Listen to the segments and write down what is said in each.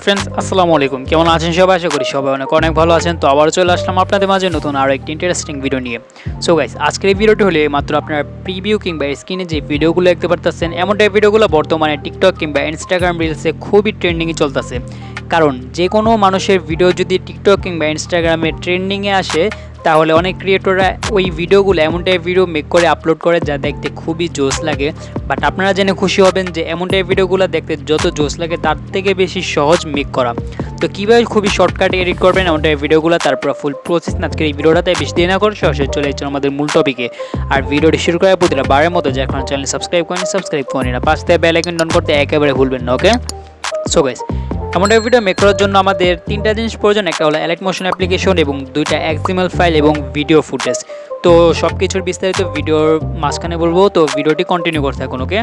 Friends আসসালামু আলাইকুম, কেমন আছেন সবাই? আশা করি সবাই অনেক ভালো আছেন। তো আবার চলে আসলাম আপনাদের মাঝে নতুন আরও একটি ইন্টারেস্টিং ভিডিও নিয়ে। সো গাইস, আজকের এই ভিডিওটি হলে মাত্র আপনার প্রিভিউ কিংবা স্ক্রিনে যে ভিডিওগুলো দেখতে পারতেছেন, এমন টাইপ ভিডিওগুলো বর্তমানে টিকটক কিংবা ইনস্টাগ্রাম রিলসে খুবই ট্রেন্ডিংয়ে চলতেছে। কারণ যে কোনো মানুষের ভিডিও যদি টিকটক কিংবা ইনস্টাগ্রামে ট্রেন্ডিংয়ে আসে, তাহলে অনেক ক্রিয়েটররা ওই ভিডিওগুলো এমন টাইপ ভিডিও মেক করে আপলোড করে যা দেখতে খুবই জোস লাগে। বাট আপনারা জেনে খুশি হবেন যে এমন টাইপ ভিডিওগুলো দেখতে যত জোস লাগে তার থেকে বেশি সহজ মেক করা। তো কীভাবে খুবই শর্টকাটে এডিট করবেন এমন টাইপ ভিডিওগুলো, তারপর ফুল প্রসেস আজকের এই ভিডিওটাতে বেশি দিয়ে না করে সরাসরি চলে যাচ্ছে আমাদের মূল টপিকে। আর ভিডিওটি শুরু করার প্রতিটা বারের মতো যে এখন চ্যানেল সাবস্ক্রাইব করেন না, পাশে বেল আইকন অন করতে একেবারে ভুলবেন না। ওকে, সো গাইস, এমন একটা ভিডিও মেক করার জন্য আমাদের তিনটা জিনিস প্রয়োজন। একটা হলো অ্যালাইট মোশন অ্যাপ্লিকেশন এবং দুইটা এক্সএমএল ফাইল এবং ভিডিও ফুটেজ। তো সব কিছুর বিস্তারিত ভিডিওর মাঝখানে বলবো, তো ভিডিওটি কন্টিনিউ করতে থাকুন। ওকে,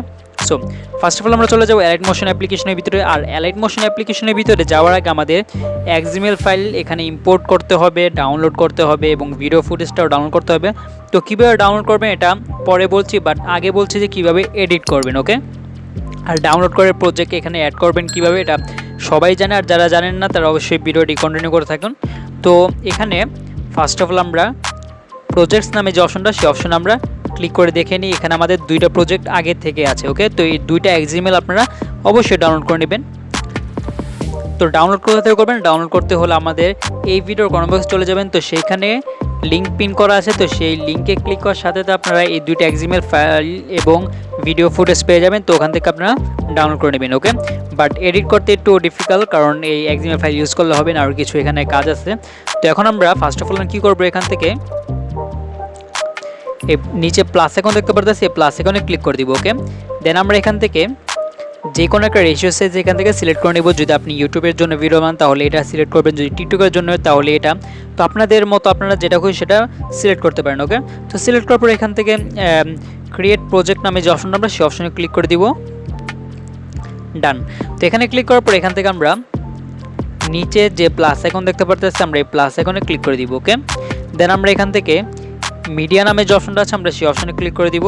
সো ফার্স্ট অফ অল আমরা চলে যাবো অ্যালাইট মোশন অ্যাপ্লিকেশনের ভিতরে। আর অ্যালাইট মোশন অ্যাপ্লিকেশনের ভিতরে যাওয়ার আগে আমাদের এক্সএমএল ফাইল এখানে ইম্পোর্ট করতে হবে, ডাউনলোড করতে হবে এবং ভিডিও ফুটেজটাও ডাউনলোড করতে হবে। তো কীভাবে ডাউনলোড করবেন এটা পরে বলছি, বাট আগে বলছি যে কীভাবে এডিট করবেন। ওকে, আর ডাউনলোড করে প্রজেক্ট এখানে অ্যাড করবেন কীভাবে এটা সবাই জানে, আর যারা জানেন না তারা অবশ্যই ভিডিওটি কন্টিনিউ করে থাকুন। তো এখানে ফার্স্ট অফ অল আমরা প্রজেক্টস নামে যে অপশনটা, সেই অপশন আমরা ক্লিক করে দেখে নিই। এখানে আমাদের দুইটা প্রজেক্ট আগে থেকে আছে। ওকে, তো এই দুইটা এক্সএমএল আপনারা অবশ্যই ডাউনলোড করে নেবেন। তো ডাউনলোড করতে করবেন, ডাউনলোড করতে হলে আমাদের এই ভিডিওর কমেন্ট বক্সে চলে যাবেন। তো সেইখানে লিঙ্ক পিন করা আছে, তো সেই লিঙ্কে ক্লিক করার সাথে আপনারা এই দুইটা এক্সএমএল ফাইল এবং ভিডিও ফুটেজ পেয়ে যাবেন। তো ওখান থেকে আপনারা ডাউনলোড করে নেবেন। ওকে, বাট এডিট করতে একটু ডিফিকাল্ট, কারণ এই এক্সএমএল ফাইল ইউজ করলে হবে না, আর কিছু এখানে কাজ আছে। তো এখন আমরা ফার্স্ট অফ অল কী করবো, এখান থেকে এই নিচে প্লাস আইকন দেখতে পারতেছি, এই প্লাস আইকনে ক্লিক করে দিব। ওকে, দেন আমরা এখান থেকে যে কোনো একটা রেশিও সাইজ এখান থেকে সিলেক্ট করে নেব। যদি আপনি ইউটিউবের জন্য ভিডিও বানান তাহলে এটা সিলেক্ট করবেন, যদি টিকটকের জন্য তাহলে এটা। তো আপনাদের মতো আপনারা যেটা খুশি সেটা সিলেক্ট করতে পারেন। ওকে, তো সিলেক্ট করার পর এখান থেকে ক্রিয়েট প্রজেক্ট নামে যে অপশনটা আমরা সেই অপশনে ক্লিক করে দিব। ডান। তো এখানে ক্লিক করার পর এখান থেকে আমরা নিচে যে প্লাস আইকন দেখতে পারতেছি, আমরা এই প্লাস আইকনে ক্লিক করে দিব। ওকে, দেন আমরা এখান থেকে মিডিয়া নামে যে অপশনটা আছে আমরা সেই অপশনে ক্লিক করে দিব।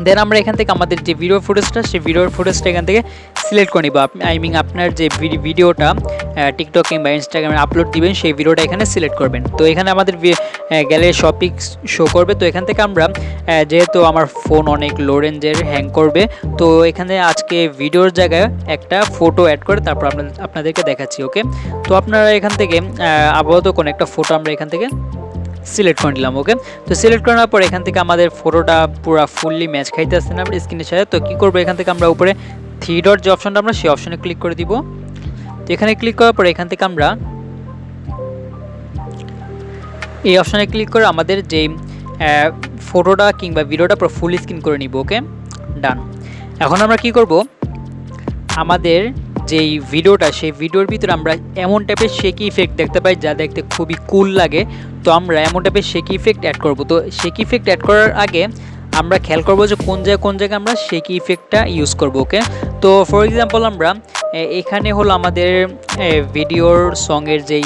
দেন আমরা এখান থেকে আমাদের যে ভিডিও ফুটেজটা, সেই ভিডিওর ফুটেজটা এখান থেকে সিলেক্ট করে নিব। আপনার যে ভিডিওটা টিকটক কিংবা ইনস্টাগ্রামে আপলোড দিবেন সেই ভিডিওটা এখানে সিলেক্ট করবেন। তো এখানে আমাদের গ্যালারি সব পিক শো করবে। তো এখান থেকে আমরা যেহেতু আমার ফোন অনেক লো রেঞ্জের হ্যাং করবে, তো এখানে আজকে ভিডিওর জায়গায় একটা ফটো অ্যাড করে তারপর আপনাদেরকে দেখাচ্ছি। ওকে, তো আপনারা এখান থেকে আপাতত কোনো একটা ফটো আমরা এখান থেকে সিলেক্ট করে নিলাম। ওকে, তো সিলেক্ট করার পর এখান থেকে আমাদের ফটোটা পুরো ফুললি ম্যাচ খাইতেছে না স্ক্রিনের সাথে। তো কী করবো, এখান থেকে আমরা উপরে থ্রি ডট যে অপশনটা আমরা সেই অপশনে ক্লিক করে দিব। তো এখানে ক্লিক করার পর এখান থেকে আমরা এই অপশনে ক্লিক করে আমাদের যে ফটোটা কিংবা ভিডিওটা পুরো ফুল স্ক্রিন করে নিব। ওকে, ডান। এখন আমরা কি করব, আমাদের যেই ভিডিওটা সেই ভিডিওর ভিতরে আমরা এমন টাইপের শেকি ইফেক্ট দেখতে পাই যা দেখতে খুবই কুল লাগে। তো আমরা এমন টাইপের শেকি ইফেক্ট অ্যাড করব। তো শেকি ইফেক্ট অ্যাড করার আগে আমরা খেয়াল করবো যে কোন জায়গায় আমরা শেকি ইফেক্টটা ইউজ করব। ওকে, তো ফর এক্সাম্পল আমরা এখানে হলো আমাদের ভিডিওর সঙের যে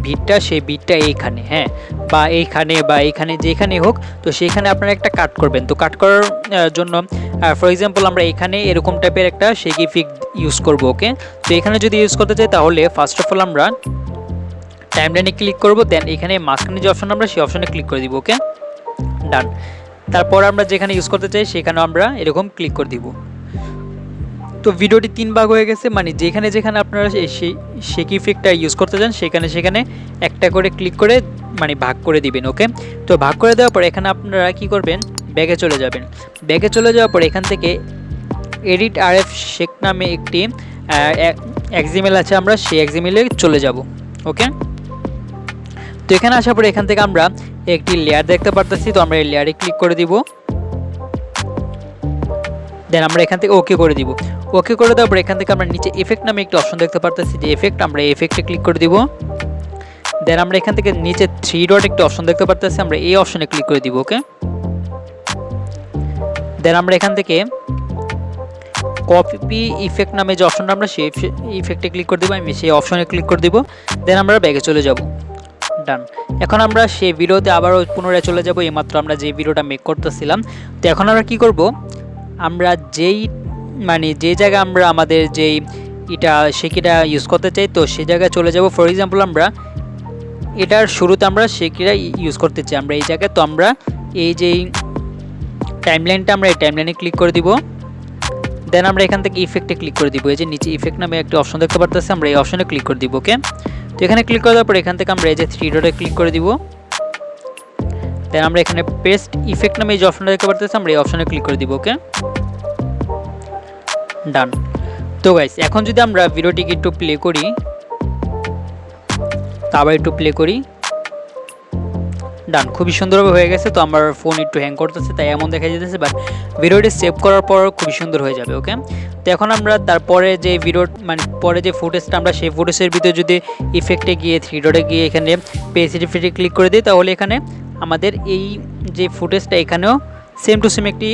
বিটটা, সেই বিটটা এইখানে, হ্যাঁ, বা এইখানে যেখানে হোক, তো সেইখানে আপনারা একটা কাট করবেন। তো কাট করার জন্য ফর এক্সাম্পল আমরা এখানে এরকম টাইপের একটা শেকি ইফেক্ট ইউজ করব। ওকে, তো এখানে যদি ইউজ করতে চাই তাহলে ফার্স্ট অফ অল আমরা টাইমলাইনে ক্লিক করব। দেন এখানে মাঝখানে যে অপশন আমরা সেই অপশনে ক্লিক করে দিব। ওকে, ডান। তারপর আমরা যেখানে ইউজ করতে চাই সেখানে আমরা এরকম ক্লিক করে দিব। তো ভিডিওটি 3 ভাগ হয়ে গেছে, মানে যেখানে আপনারা সেই শেকি ইফেক্টটা ইউজ করতে চান সেখানে একটা করে ক্লিক করে মানে ভাগ করে দিবেন। ওকে, তো ভাগ করে দেওয়ার পর এখানে আপনারা কি করবেন, ব্যাগে চলে যাবেন। ব্যাগে চলে যাওয়ার পর এখান থেকে এডিট আরএফ শেক নামে একটি এক্সএমএল আছে, আমরা সেই এক্সএমএলে চলে যাব। ওকে, তো এখানে আসার পরে এখান থেকে আমরা একটি লেয়ার দেখতে পারতেছি, তো আমরা এই লেয়ারে ক্লিক করে দিব। দেন আমরা এখান থেকে ওকে করে দিব। ওকে করে দেওয়ার পর এখান থেকে আমরা নিচে এফেক্ট নামে একটি অপশন দেখতে পারতেছি, যে এফেক্ট, আমরা এই এফেক্টে ক্লিক করে দিব। দেন আমরা এখান থেকে নিচে থ্রি ডট একটি অপশন দেখতে পারতেছি, আমরা এই অপশনে ক্লিক করে দিব। ওকে, দেন আমরা এখান থেকে কপি ইফেক্ট নামে যে অপশনটা আমরা সেই ইফেক্টে ক্লিক করে দিব, আমি সেই অপশনে ক্লিক করে দিব। দেন আমরা ব্যাগে চলে যাব। ডান। এখন আমরা সেই ভিডিওতে আবারও পুনরায় চলে যাব, এইমাত্র আমরা যে ভিডিওটা মেক করতেছিলাম। তো এখন আমরা কি করব, আমরা যে জায়গায় আমরা আমাদের যেই এটা শেকিটা ইউজ করতে চাই, তো সেই জায়গায় চলে যাব। ফর এক্সাম্পল আমরা এটার শুরুতে আমরা শেকিটা ইউজ করতে চাই আমরা এই জায়গায়, তো আমরা এই যে টাইমলাইনটা আমরা এই টাইমলাইনে ক্লিক করে দিব। দেন আমরা এখান থেকে ইফেক্টে ক্লিক করে দিব। এই যে নিচে ইফেক্ট নামে একটা অপশন দেখতে পারতেছি, আমরা এই অপশনে ক্লিক করে দিব। ওকে, তো এখানে ক্লিক করে দেওয়ার পর এখান থেকে আমরা এই যে 3 ডটে ক্লিক করে দিব। দেন আমরা এখানে পেস্ট ইফেক্ট নামে এই যে অপশনটা দেখতে পারতেছি, আমরা এই অপশনে ক্লিক করে দিব। ওকে, ডান। তো গাইস এখন যদি আমরা ভিডিওটিকে একটু প্লে করি, আবার একটু প্লে করি, ডান, খুবই সুন্দরভাবে হয়ে গেছে। তো আমার ফোন একটু হ্যাং করতেছে তাই এমন দেখা যেতেছে, বাট ভিডিওটি সেভ করার পর খুবই সুন্দর হয়ে যাবে। ওকে, তো এখন আমরা তারপরে যে ভিডিও মানে পরে যে ফুটেজটা আমরা সেই ফুটেজের ভিতরে যদি ইফেক্টে গিয়ে 3 ডটে গিয়ে এখানে পেজ ইফেক্টে ক্লিক করে দিই, তাহলে এখানে আমাদের এই যে ফুটেজটা এখানেও সেম টু সেম একটি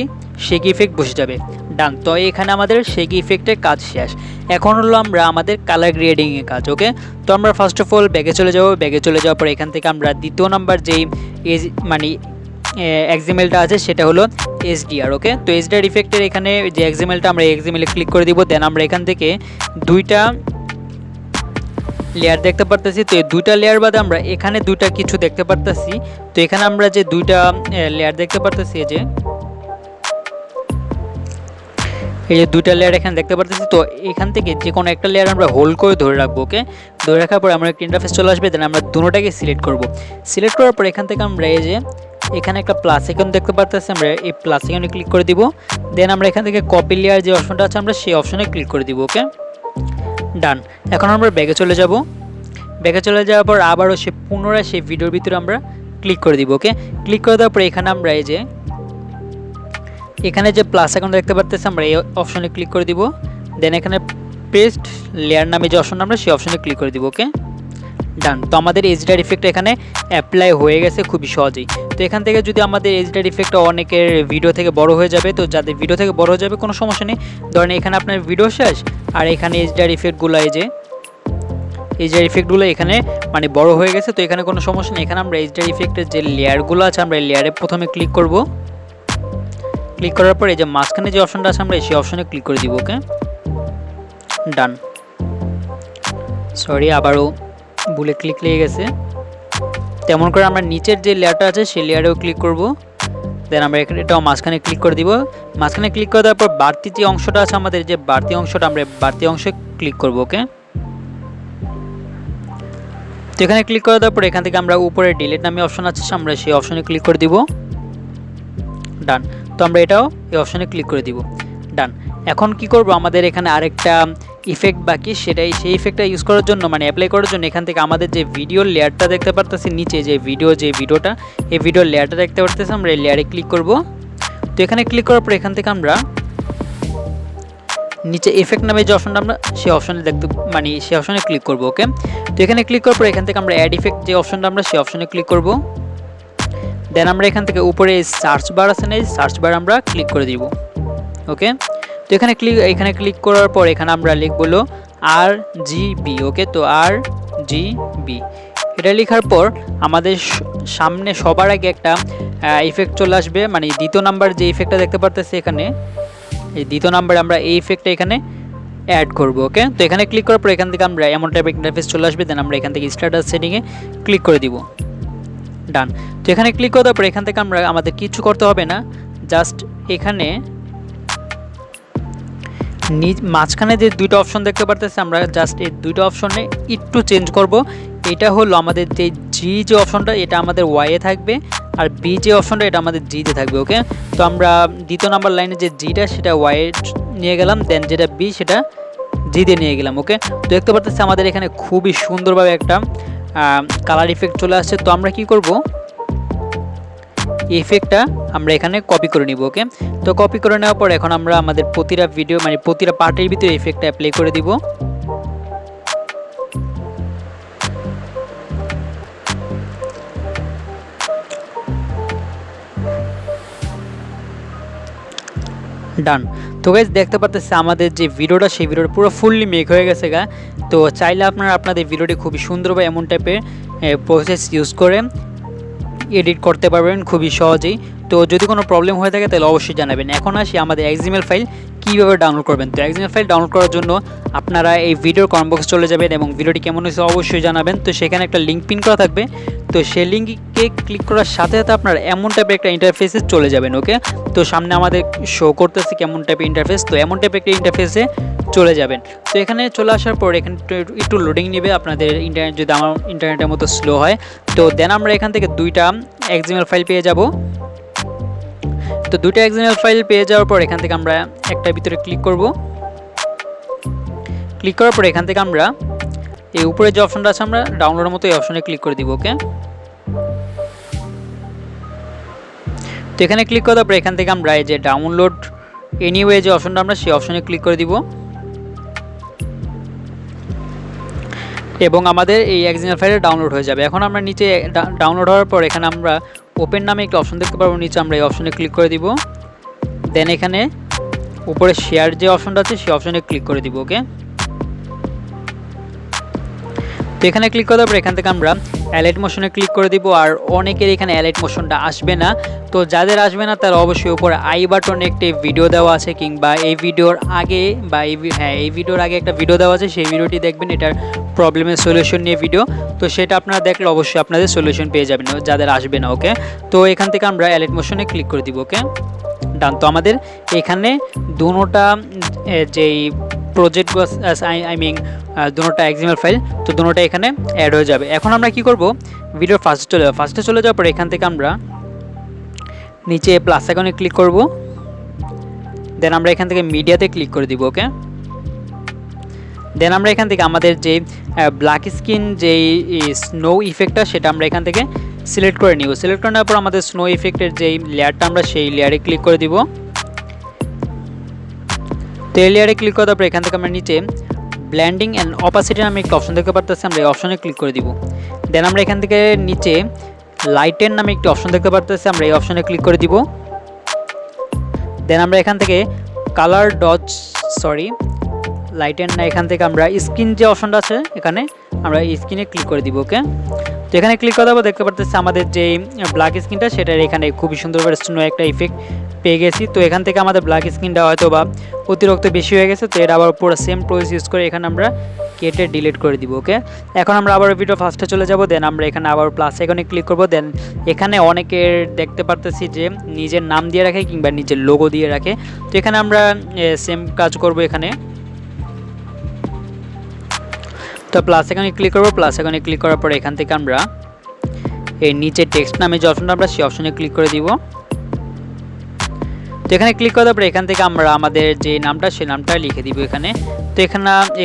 শেকি ইফেক্ট বসে যাবে। ডান, তো এখানে আমাদের শেকি ইফেক্টের কাজ শেষ। এখন হলো আমরা আমাদের কালার গ্রেডিংয়ের কাজ। ওকে, তো আমরা ফার্স্ট অফ অল ব্যাগে চলে যাব। ব্যাগে চলে যাওয়ার পর এখান থেকে আমরা দ্বিতীয় নাম্বার যেই মানে এক্সএমএলটা আছে সেটা হলো এসডিআর। ওকে, তো এসডিআর ইফেক্টের এখানে যে এক্সএমএলটা আমরা এক্সএমএলে ক্লিক করে দিব। দেন আমরা এখান থেকে 2টা লেয়ার দেখতে পারতেছি। তো এই 2টা লেয়ার বাদে আমরা এখানে 2টা কিছু দেখতে পারতেছি। তো এখানে আমরা যে 2টা লেয়ার দেখতে পারতেছি, এই যে 2টা লেয়ার এখানে দেখতে পারতেছি। তো এখান থেকে যে কোনো একটা লেয়ার আমরা হোল্ড করে ধরে রাখবো। ওকে, ধরে রাখার পর আমরা একটা ইন্টারফেস চলে আসবে। দেন আমরা দুটোটাকে সিলেক্ট করব। সিলেক্ট করার পর এখান থেকে আমরা এই যে এখানে একটা প্লাস আইকন দেখতে পারতেছি, আমরা এই প্লাস আইকনে ক্লিক করে দিব। দেন আমরা এখান থেকে কপি লেয়ার যে অপশনটা আছে আমরা সেই অপশনে ক্লিক করে দিব। ওকে, ডান। এখন আমরা ব্যাগে চলে যাব। ব্যাগে চলে যাওয়ার পর আবারও পুনরায় সেই ভিডিওর ভিতরে আমরা ক্লিক করে দিব। ওকে, ক্লিক করে দেওয়ার পর এখানে আমরা এই যে এখানে যে প্লাস আইকন দেখতে পারতেছি, আমরা এই অপশনে ক্লিক করে দিব। দেন এখানে পেস্ট লেয়ার নামে যে অপশন আমরা সেই অপশনে ক্লিক করে দিব। ওকে, ডান। তো আমাদের এজডার ইফেক্ট এখানে অ্যাপ্লাই হয়ে গেছে খুবই সহজেই। তো এখান থেকে যদি আমাদের এজডার ইফেক্ট অনেকের ভিডিও থেকে বড় হয়ে যাবে, তো যাদের ভিডিও থেকে বড় হয়ে যাবে কোনো সমস্যা নেই। ধরেন এখানে আপনার ভিডিও শেষ আর এখানে এজডার ইফেক্টগুলো এই যে এজডার ইফেক্টগুলো এখানে মানে বড় হয়ে গেছে, তো এখানে কোনো সমস্যা নেই। এখানে আমরা এজডার ইফেক্টের যে লেয়ারগুলো আছে আমরা এই লেয়ারে প্রথমে ক্লিক করব। ক্লিক করার পর এই যে মাঝখানে যে অপশনটা আছে আমরা সেই অপশনে ক্লিক করে দিব। ওকে, ডান। সরি, আবারও ভুলে ক্লিক লেগে গেছে। তেমন করে আমরা নিচের যে লেয়ারটা আছে সেই লেয়ারেও ক্লিক করব। দেন আমরা এটাও মাঝখানে ক্লিক করে দিব। মাঝখানে ক্লিক করে দেওয়ার পর বাড়তি যে অংশটা আছে আমাদের যে বাড়তি অংশটা আমরা বাড়তি অংশে ক্লিক করব। ওকে, তো এখানে ক্লিক করে দেওয়ার পর এখান থেকে আমরা উপরে ডিলিট নামে অপশন আছে আমরা সেই অপশনে ক্লিক করে দিব। ডান, তো আমরা এটাও এই অপশনে ক্লিক করে দিব। ডান। এখন কি করব, আমাদের এখানে আরেকটা ইফেক্ট বাকি, সেটাই সেই ইফেক্টটা ইউজ করার জন্য মানে অ্যাপ্লাই করার জন্য এখান থেকে আমাদের যে ভিডিওর লেয়ারটা দেখতে পারতেছি নিচে যে ভিডিওটা এই ভিডিওর লেয়ারটা দেখতে পারতেছি, আমরা এই লেয়ারে ক্লিক করব। তো এখানে ক্লিক করার পর এখান থেকে আমরা নিচে ইফেক্ট নামে যে অপশনটা আমরা সেই অপশনে দেখতে মানে সেই অপশনে ক্লিক করব। ওকে, তো এখানে ক্লিক করার পর এখান থেকে আমরা অ্যাড ইফেক্ট যে অপশনটা আমরা সেই অপশনে ক্লিক করব। দেন আমরা এখান থেকে উপরে সার্চ বার আছে না, এই সার্চ বার আমরা ক্লিক করে দিব। ওকে, তো এখানে ক্লিক করার পর এখানে আমরা লিখব হলো RGB। ওকে, তো RGB এটা লেখার পর আমাদের সামনে সবার আগে একটা ইফেক্ট চলে আসবে, মানে দ্বিতীয় নাম্বার যে ইফেক্টটা দেখতে পারতেছি এখানে এই দ্বিতীয় নাম্বারে আমরা এই ইফেক্টটা এখানে অ্যাড করব। ওকে, তো এখানে ক্লিক করার পর এখান থেকে আমরা এমন টাইপের ইন্টারফেস চলে আসবে। দেন আমরা এখান থেকে স্ট্যাটাস সেটিংয়ে ক্লিক করে দিব। ডান। তো এখানে ক্লিক করার পর এখান থেকে আমরা আমাদের কিছু করতে হবে না, জাস্ট এখানে মাঝখানে যে দুইটা অপশন দেখতে পারতেছি আমরা জাস্ট এই দুইটা অপশনে একটু চেঞ্জ করব। এটা হলো আমাদের যে জি যে অপশনটা এটা আমাদের ওয়াইয়ে থাকবে আর বি যে অপশনটা এটা আমাদের জিতে থাকবে। ওকে, তো আমরা দ্বিতীয় নাম্বার লাইনে যে জিটা সেটা ওয়াইয়ে নিয়ে গেলাম, দেন যেটা বি সেটা জিতে নিয়ে গেলাম। ওকে, তো দেখতে পারতেছি আমাদের এখানে খুবই সুন্দরভাবে একটা কালার ইফেক্ট চলে আসছে। তো আমরা কি করব, এই ইফেক্টটা আমরা এখানে কপি করে নিব। ওকে, তো কপি করে নেওয়ার পর এখন আমরা আমাদের প্রতিটা ভিডিও মানে প্রতিটা পার্টের ভিতরে ইফেক্টটা অ্যাপ্লাই করে দিব। ডান। তো গাইস দেখতে পারতেছে আমাদের যে ভিডিওটা সেই ভিডিওটা পুরো ফুললি মেক হয়ে গেছে গা। তো চাইলে আপনারা আপনাদের ভিডিওটি খুবই সুন্দরভাবে এমন টাইপের প্রসেস ইউজ করে এডিট করতে পারবেন খুবই সহজেই। তো যদি কোনো প্রবলেম হয়ে থাকে তাহলে অবশ্যই জানাবেন। এখন আসি আমাদের XML ফাইল কীভাবে ডাউনলোড করবেন। তো XML ফাইল ডাউনলোড করার জন্য আপনারা এই ভিডিওর কমেন্ট বক্সে চলে যাবেন এবং ভিডিওটি কেমন হয়েছে অবশ্যই জানাবেন। তো সেখানে একটা লিঙ্ক পিন করা থাকবে, তো সেই লিঙ্কে ক্লিক করার সাথে সাথে আপনারা এমন টাইপের একটা ইন্টারফেসে চলে যাবেন। ওকে, তো সামনে আমাদের শো করতেছে কেমন টাইপের ইন্টারফেস, তো এমন টাইপের একটা ইন্টারফেসে চলে যাবেন। তো এখানে চলে আসার পর এখানে একটু লোডিং নেবে আপনাদের ইন্টারনেট, যদি আমার ইন্টারনেটের মতো স্লো হয়। তো দেন আমরা এখান থেকে দুইটা XML ফাইল পেয়ে যাব। তো দুইটা XML ফাইল পেয়ে যাওয়ার পর এখান থেকে আমরা একটার ভিতরে ক্লিক করব। ক্লিক করার পর এখান থেকে আমরা এই উপরে যে অপশনটা আছে আমরা ডাউনলোডের মতো এই অপশনে ক্লিক করে দিব। ওকে, তো এখানে ক্লিক করার পর এখান থেকে আমরা এই যে ডাউনলোড এনিওয়ে যে অপশনটা আমরা সেই অপশনে ক্লিক করে দিব এবং আমাদের এই XML ফাইলটা ডাউনলোড হয়ে যাবে। এখন আমরা নিচে ডাউনলোড হওয়ার পর এখানে আমরা ওপেন নামে একটা অপশন দেখতে পারবো, নিচে আমরা এই অপশনে ক্লিক করে দিব। দেন এখানে উপরে শেয়ার যে অপশনটা আছে সেই অপশনে ক্লিক করে দিব। ওকে, তো এখানে ক্লিক করার পর এখান থেকে আমরা অ্যালাইট মোশনে ক্লিক করে দিব। আর অনেকের এখানে অ্যালাইট মোশনটা আসবে না, তো যাদের আসবে না তারা অবশ্যই উপরে আই বাটনে একটি ভিডিও দেওয়া আছে, কিংবা এই ভিডিওর আগে বা এই ভিডিওর আগে একটা ভিডিও দেওয়া আছে, সেই ভিডিওটি দেখবেন, এটার প্রবলেমের সলিউশন নিয়ে ভিডিও। তো সেটা আপনারা দেখলে অবশ্যই আপনাদের সলিউশন পেয়ে যাবেন যাদের আসবে না। ওকে, তো এখান থেকে আমরা অ্যালাইট মোশনে ক্লিক করে দিব। ওকে, ডান। তো আমাদের এখানে দুটোটা যেই প্রজেক্ট আই মিন দুটোটা XML ফাইল, তো দুটোটা এখানে অ্যাড হয়ে যাবে। এখন আমরা কি করব, ভিডিওর ফার্স্টে চলে যাওয়ার পর এখান থেকে আমরা নিচে প্লাস আইকনে ক্লিক করব। দেন আমরা এখান থেকে মিডিয়াতে ক্লিক করে দিব। ওকে, দেন আমরা এখান থেকে আমাদের যে ব্ল্যাক স্ক্রিন যেই স্নো ইফেক্টটা সেটা আমরা এখান থেকে সিলেক্ট করে নিব। সিলেক্ট করে নেওয়ার পর আমাদের স্নো ইফেক্টের যেই লেয়ারটা আমরা সেই লেয়ারে ক্লিক করে দিব। তো এই লেয়ারে ক্লিক করার পর এখান থেকে আমরা নিচে ব্লেন্ডিং অ্যান্ড অপাসিটি নামে একটা অপশন দেখতে পারতেছি, আমরা এই অপশনে ক্লিক করে দিব। দেন আমরা এখান থেকে নিচে লাইটের নামে একটি অপশন দেখতে পারতেছি, আমরা এই অপশনে ক্লিক করে দিব। দেন আমরা এখান থেকে কালার ডজ লাইটের না, এখান থেকে আমরা স্ক্রিন যে অপশনটা আছে এখানে আমরা স্ক্রিনে ক্লিক করে দিব। ওকে, তো এখানে ক্লিক করার পর দেখতে পারতেছি আমাদের যে ব্ল্যাক স্ক্রিনটা সেটার এখানে খুবই সুন্দরভাবে স্নো একটা ইফেক্ট পেয়ে গেছি। তো এখান থেকে আমাদের ব্ল্যাক স্ক্রিনটা হয়তো বা অতিরিক্ত বেশি হয়ে গেছে, তো এটা আবার পুরো সেম প্রসেস ইউজ করে এখানে আমরা কেটে ডিলিট করে দিব। ওকে, এখন আমরা আবার ভিডিও ফার্স্টে চলে যাব। দেন আমরা এখানে আবার প্লাস আইকনে ক্লিক করব। দেন এখানে অনেকের দেখতে পারতেছি যে নিজের নাম দিয়ে রাখে কিংবা নিজের লোগো দিয়ে রাখে, তো এখানে আমরা সেম কাজ করব। এখানে তো প্লাস আইকনে ক্লিক করব। প্লাস আইকনে ক্লিক করার পর এখান থেকে আমরা এই নিচে টেক্সট নামে যে অপশনটা আমরা সেই অপশনে ক্লিক করে দিব। তো এখানে ক্লিক করার পর এখান থেকে আমরা আমাদের যে নামটা সেই নামটা লিখে দিব এখানে। তো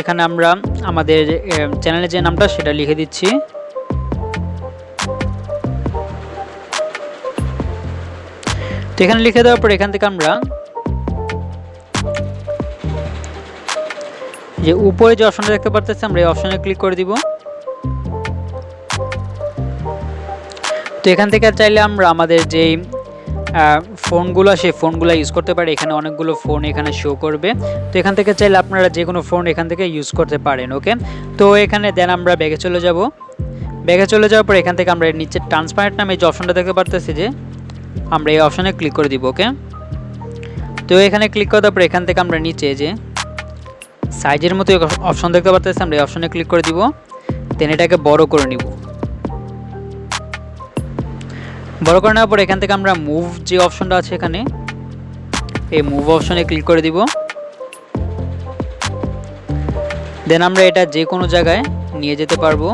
এখানে আমরা আমাদের চ্যানেলের যে নামটা সেটা লিখে দিচ্ছি। তো এখানে লিখে দেওয়ার পর এখান থেকে আমরা যে উপরে যে অপশনটা দেখতে পারতেছি আমরা এই অপশনে ক্লিক করে দিব। তো এখান থেকে চাইলে আমরা আমাদের যেই ফোনগুলো সেই ফোনগুলো ইউজ করতে পারি। এখানে অনেকগুলো ফোন এখানে শো করবে, তো এখান থেকে চাইলে আপনারা যে কোনো ফোন এখান থেকে ইউজ করতে পারেন। ওকে, তো এখানে দেন আমরা ব্যাগে চলে যাব। ব্যাগে চলে যাওয়ার পর এখান থেকে আমরা নিচে ট্রান্সপারেন্ট নামে যে অপশনটা দেখতে পারতেছি যে আমরা এই অপশনে ক্লিক করে দিব। ওকে, তো এখানে ক্লিক করার পর এখান থেকে আমরা নিচে যে সাইজের মতো অপশন দেখতে পারতেছি আমরা এই অপশনে ক্লিক করে দিব। দেন এটাকে বড় করে নিব। বড় করে নেওয়ার পর এখান থেকে আমরা মুভ যে অপশনটা আছে এখানে এই মুভ অপশনে ক্লিক করে দিব। দেন আমরা এটা যে কোনো জায়গায় নিয়ে যেতে পারবো।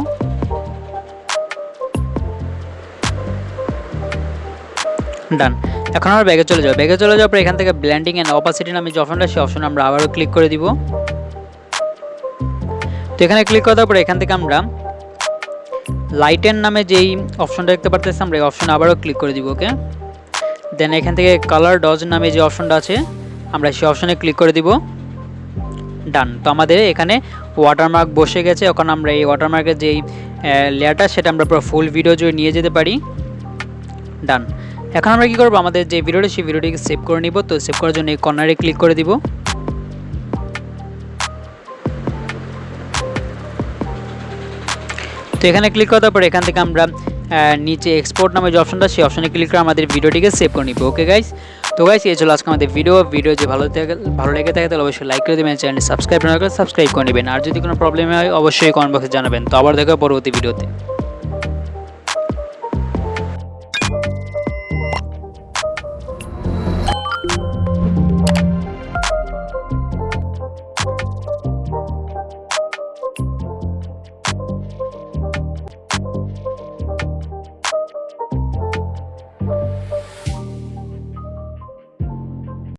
ডান। এখন আমরা ব্যাগে চলে যাব। ব্যাগে চলে যাওয়ার পর এখান থেকে ব্লেন্ডিং অ্যান্ড অপাসিটি নামে যে অপশনটা সেই অপশনে আমরা আবারও ক্লিক করে দিব। তো এখানে ক্লিক করার পর এখান থেকে আমরা লাইটের নামে যেই অপশনটা দেখতে পারতেছি আমরা এই অপশনে আবারও ক্লিক করে দিব। ওকে, দেন এখান থেকে কালার ডজ নামে যে অপশনটা আছে আমরা সেই অপশনে ক্লিক করে দিব। ডান। তো আমাদের এখানে ওয়াটারমার্ক বসে গেছে। এখন আমরা এই ওয়াটারমার্কের যেই লেয়ারটা সেটা আমরা পুরো ফুল ভিডিও জুড়ে নিয়ে যেতে পারি। ডান। এখন আমরা কি করব, আমাদের যে ভিডিওটা সেই ভিডিওটিকে সেভ করে নিব। তো সেভ করার জন্য এই কর্নারে ক্লিক করে দিব। তো এখানে ক্লিক করার পর এখান থেকে আমরা নিচে এক্সপোর্ট নামে যে অপশনটা সেই অপশনে ক্লিক করে আমাদের ভিডিওটিকে সেভ করে নিব। ওকে গাইস, তো গাইস এই ছিল আজকে আমাদের ভিডিও যে ভালো লেগে থাকে তাহলে অবশ্যই লাইক করে দেবেন, চ্যানেলটি সাবস্ক্রাইব না করে সাবস্ক্রাইব করে নেবেন। আর যদি কোনো প্রবলেম হয় অবশ্যই কমেন্ট বক্সে জানাবেন। তো আবার দেখা হবে পরবর্তী ভিডিওতে।